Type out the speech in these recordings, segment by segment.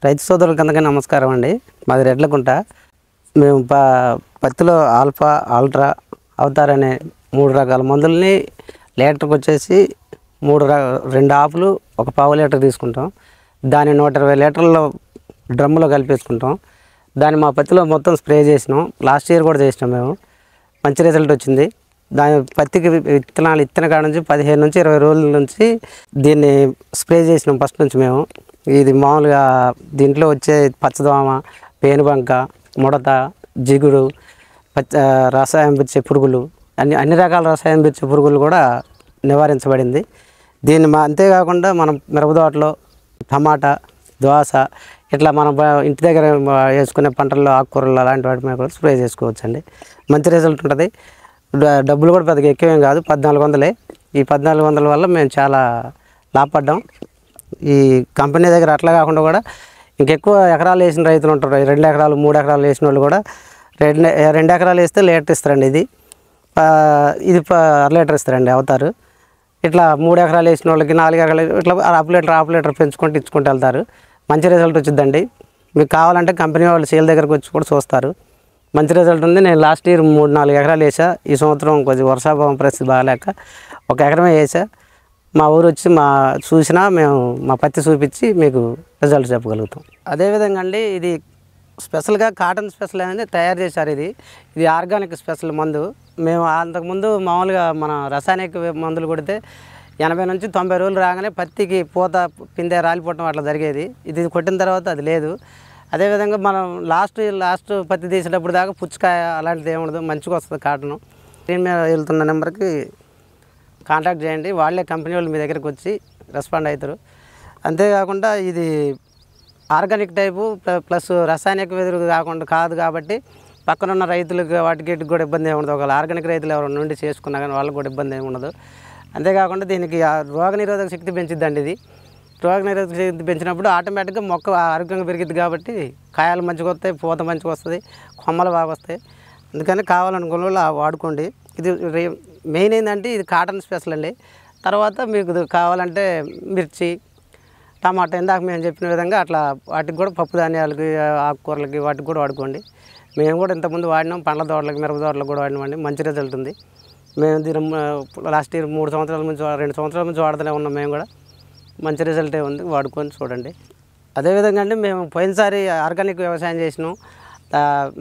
రైతు సోదరులకు అందరికీ నమస్కారం అండి. మాది రెడ్లకుంట. మేము పత్తిలో ఆల్ఫా, అల్ట్రా, అవతార్ అనే 3 రకాల మందుల్ని లీటర్కి వచ్చేసి 2 ఆఫ్లు 1 పావు లీటర్ తీసుకుంటాం. దాన్ని 120 లీటర్ల డ్రమ్ములో కలిపేసుకుంటాం. దాన్ని మా పత్తిలో మొత్తం స్ప్రే చేసినాం. లాస్ట్ ఇయర్ కూడా చేసినాం. మేము మంచి రిజల్ట్ వచ్చింది. దాని పత్తికి ఇత్తన కాడ నుంచి 15 నుంచి 20 రోజుల నుంచి దీన్ని స్ప్రే చేసినాం. ఫస్ట్ నుంచి మేము ఇది మామూలుగా దీంట్లో వచ్చే పచ్చదోమ, పేనుబంక, ముడత, జిగుడు, రసాయనం పిచ్చే పురుగులు అన్ని రకాల రసాయనం పిచ్చే పురుగులు కూడా నివారించబడింది. దీన్ని అంతేకాకుండా మనం మిరపతోటలో టమాటా, దోస ఇట్లా మనం ఇంటి దగ్గర వేసుకునే పంటల్లో ఆకుకూరలు అలాంటి వాటి మీద కూడా స్ప్రే చేసుకోవచ్చు అండి. మంచి రిజల్ట్ ఉంటుంది. డబ్బులు కూడా పెద్దగా ఎక్కువేం కాదు, 1400. ఈ 1400 వల్ల మేము చాలా లాభపడ్డాం. ఈ కంపెనీ దగ్గర అట్లా కాకుండా కూడా ఇంకెక్కువ ఎకరాలు వేసిన రైతులు ఉంటారు. 2 ఎకరాలు 3 ఎకరాలు వేసిన వాళ్ళు కూడా 2 ఎకరాలు వేస్తే లీటర్ ఇస్తారండి. ఇది 1/2 లీటర్ ఇస్తారండి అవతారు. ఇట్లా 3 ఎకరాలు వేసిన వాళ్ళకి 4 ఎకరాలు ఇట్లా హాఫ్ లీటర్ పెంచుకుంటూ ఇచ్చుకుంటూ వెళ్తారు. మంచి రిజల్ట్ వచ్చిందండి. మీకు కావాలంటే కంపెనీ వాళ్ళు సేల్ దగ్గరకు వచ్చి కూడా చూస్తారు. మంచి రిజల్ట్ ఉంది. నేను లాస్ట్ ఇయర్ 3-4 ఎకరాలు వేసా. ఈ సంవత్సరం కొంచెం వర్షాభావం పరిస్థితి బాగాలేక 1 ఎకరమే వేసా. మా ఊరు వచ్చి చూసినా మేము మా పత్తి చూపించి మీకు రిజల్ట్ చెప్పగలుగుతాం. అదేవిధంగా అండి, ఇది స్పెషల్గా కాటన్ స్పెషల్ అనేది తయారు చేశారు. ఇది ఆర్గానిక్ స్పెషల్ మందు. మేము అంతకుముందు మామూలుగా మన రసాయనిక మందులు కొడితే 80 నుంచి 90 రోజులు రాగానే పత్తికి పూత పిందె రాలిపోవటం అట్లా జరిగేది. ఇది కొట్టిన తర్వాత అది లేదు. అదేవిధంగా మనం లాస్ట్ పత్తి తీసేటప్పుడు దాకా పుచ్చకాయ అలాంటిది ఏముండదు, మంచిగా వస్తుంది కాటను. స్క్రీన్ మీద వెళ్తున్న నెంబర్కి కాంటాక్ట్ చేయండి. వాళ్ళే కంపెనీ వాళ్ళు మీ దగ్గరికి వచ్చి రెస్పాండ్ అవుతారు. అంతేకాకుండా ఇది ఆర్గానిక్ టైపు ప్లస్ రసాయనిక వెదురు కాదు కాబట్టి పక్కన ఉన్న రైతులకు వాటికి కూడా ఇబ్బంది ఏమి ఉండదు. ఒకవేళ ఆర్గానిక్ రైతులు ఎవరు నుండి చేసుకున్నా కానీ వాళ్ళకి కూడా ఇబ్బంది ఏమి ఉండదు. అంతేకాకుండా దీనికి రోగనిరోధక శక్తి పెంచిద్దండి. ఇది రోగనిరోధక శక్తి పెంచినప్పుడు ఆటోమేటిక్గా మొక్క ఆరోగ్యంగా పెరిగిద్ది కాబట్టి కాయలు మంచిగా వస్తాయి, పూత మంచిగా వస్తుంది, కొమ్మలు బాగా వస్తాయి. అందుకని కావాలనుకున్న వాళ్ళు వాడుకోండి. ఇది మెయిన్ ఏంటంటే ఇది కాటన్ స్పెషల్ అండి. తర్వాత మీకు కావాలంటే మిర్చి, టమాటా ఇందాక మేము చెప్పిన విధంగా అట్లా వాటికి కూడా పప్పు ధాన్యాలకి, ఆకుకూరలకి వాటికి కూడా వాడుకోండి. మేము కూడా ఇంతకుముందు వాడినాం. పండ్ల తోటలకి, మిరప తోటలకు కూడా వాడినామండి. మంచి రిజల్ట్ ఉంది. మేము దీని లాస్ట్ ఇయర్ 2 సంవత్సరాల నుంచి వాడుతూనే ఉన్నాం. మేము కూడా మంచి రిజల్టే ఉంది. వాడుకొని చూడండి. అదేవిధంగా అండి, మేము పోయినసారి ఆర్గానిక్ వ్యవసాయం చేసినాం.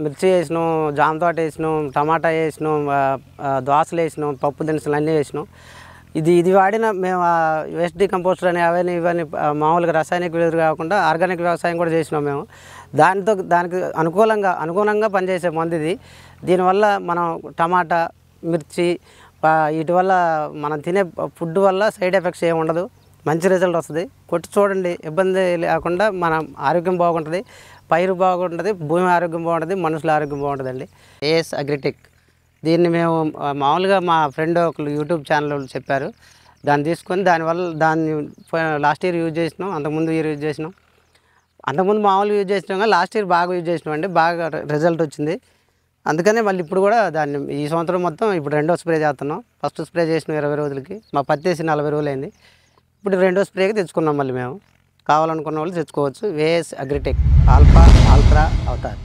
మిర్చి వేసినాం, జామ తోట వేసినాం, టమాటా వేసినాం, దోసలు వేసినాం, పప్పు దినుసులు అన్నీ వేసినాం. ఇది వాడిన మేము వేస్ట్ డీకంపోస్టర్ అని ఇవన్నీ మామూలుగా రసాయనిక వెదురు కాకుండా ఆర్గానిక్ వ్యవసాయం కూడా చేసినాం. మేము దానికి అనుకూలంగా పనిచేసే మందు ఇది. దీనివల్ల మనం టమాటా, మిర్చి వీటి వల్ల మనం తినే ఫుడ్ వల్ల సైడ్ ఎఫెక్ట్స్ ఏమి ఉండదు. మంచి రిజల్ట్ వస్తుంది. కొట్టి చూడండి. ఇబ్బంది లేకుండా మన ఆరోగ్యం బాగుంటుంది, పైరు బాగుంటుంది, భూమి ఆరోగ్యం బాగుంటుంది, మనుషుల ఆరోగ్యం బాగుంటుందండి. ఏఎస్ అగ్రిటెక్ దీన్ని మేము మామూలుగా మా ఫ్రెండ్ ఒకరు యూట్యూబ్ ఛానల్ చెప్పారు. దాన్ని తీసుకొని దాన్ని లాస్ట్ ఇయర్ యూజ్ చేసినాం. అంతకుముందు ఇయర్ యూజ్ చేసినాం. అంతకుముందు మామూలుగా యూజ్ చేసినాం కానీ లాస్ట్ ఇయర్ బాగా యూజ్ చేసినాం అండి. బాగా రిజల్ట్ వచ్చింది. అందుకనే మళ్ళీ ఇప్పుడు కూడా దాన్ని ఈ సంవత్సరం మొత్తం ఇప్పుడు 2వ స్ప్రే చేస్తున్నాం. ఫస్ట్ స్ప్రే చేసిన 20 రోజులకి, మా పత్తి వేసి 40 రోజులు అయింది. ఇప్పుడు 2వ స్ప్రేకి తెచ్చుకున్నాం. మళ్ళీ మేము కావాలనుకున్న వాళ్ళు తెచ్చుకోవచ్చు. AS Agritech Alpha, Ultra, Avatar.